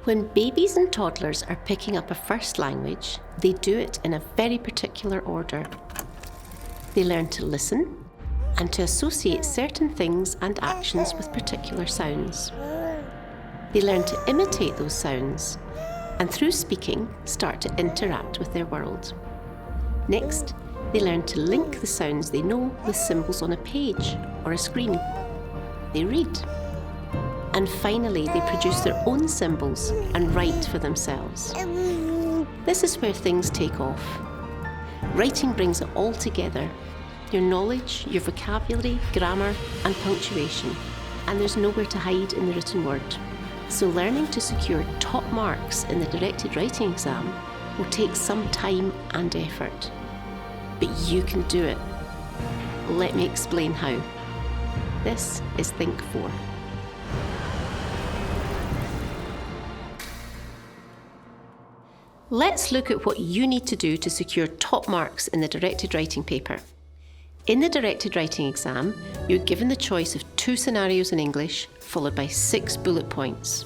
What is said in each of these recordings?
When babies and toddlers are picking up a first language, they do it in a very particular order. They learn to listen and to associate certain things and actions with particular sounds. They learn to imitate those sounds and through speaking start to interact with their world. Next, they learn to link the sounds they know with symbols on a page or a screen. They read. And finally, they produce their own symbols and write for themselves. This is where things take off. Writing brings it all together. Your knowledge, your vocabulary, grammar, and punctuation. And there's nowhere to hide in the written word. So learning to secure top marks in the directed writing exam will take some time and effort. But you can do it. Let me explain how. This is Think 4. Let's look at what you need to do to secure top marks in the directed writing paper. In the directed writing exam, you're given the choice of 2 scenarios in English, followed by 6 bullet points.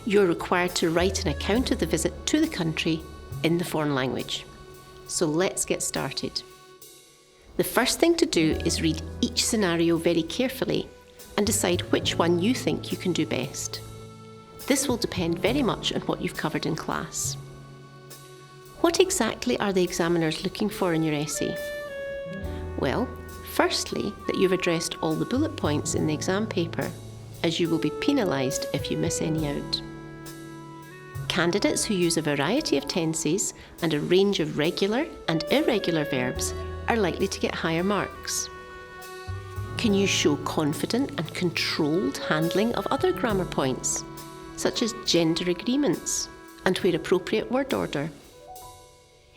You're required to write an account of the visit to the country in the foreign language. So let's get started. The first thing to do is read each scenario very carefully and decide which one you think you can do best. This will depend very much on what you've covered in class. What exactly are the examiners looking for in your essay? Well, firstly, that you've addressed all the bullet points in the exam paper, as you will be penalised if you miss any out. Candidates who use a variety of tenses and a range of regular and irregular verbs are likely to get higher marks. Can you show confident and controlled handling of other grammar points, such as gender agreements and where appropriate word order?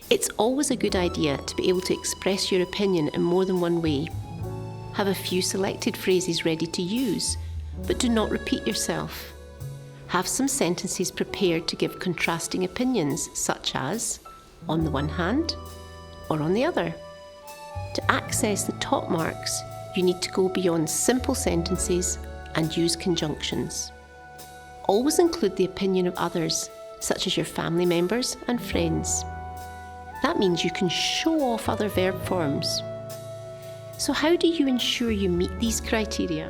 It's always a good idea to be able to express your opinion in more than one way. Have a few selected phrases ready to use, but do not repeat yourself. Have some sentences prepared to give contrasting opinions, such as, on the one hand, or on the other. To access the top marks, you need to go beyond simple sentences and use conjunctions. Always include the opinion of others, such as your family members and friends. That means you can show off other verb forms. So how do you ensure you meet these criteria?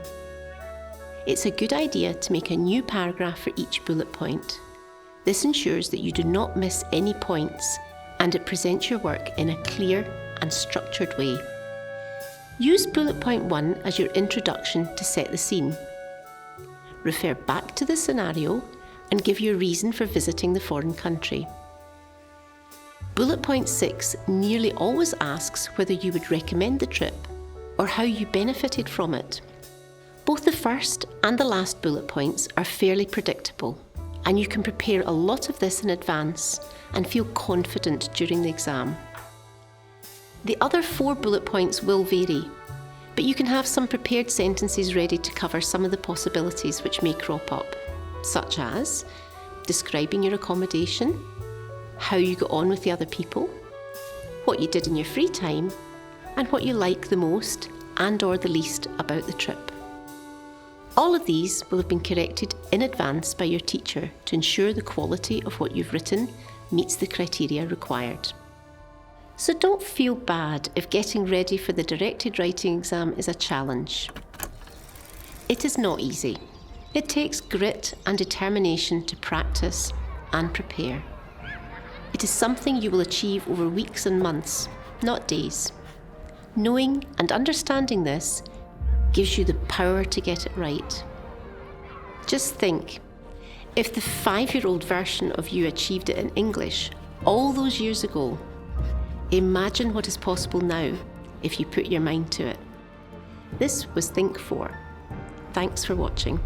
It's a good idea to make a new paragraph for each bullet point. This ensures that you do not miss any points and it presents your work in a clear and structured way. Use bullet point 1 as your introduction to set the scene. Refer back to the scenario and give your reason for visiting the foreign country. Bullet point 6 nearly always asks whether you would recommend the trip or how you benefited from it. Both the first and the last bullet points are fairly predictable, and you can prepare a lot of this in advance and feel confident during the exam. The other 4 bullet points will vary, but you can have some prepared sentences ready to cover some of the possibilities which may crop up, such as describing your accommodation, how you got on with the other people, what you did in your free time, and what you like the most and/or the least about the trip. All of these will have been corrected in advance by your teacher to ensure the quality of what you've written meets the criteria required. So don't feel bad if getting ready for the directed writing exam is a challenge. It is not easy. It takes grit and determination to practice and prepare. It is something you will achieve over weeks and months, not days. Knowing and understanding this gives you the power to get it right. Just think, if the 5-year-old version of you achieved it in English all those years ago, imagine what is possible now if you put your mind to it. This was Think 4. Thanks for watching.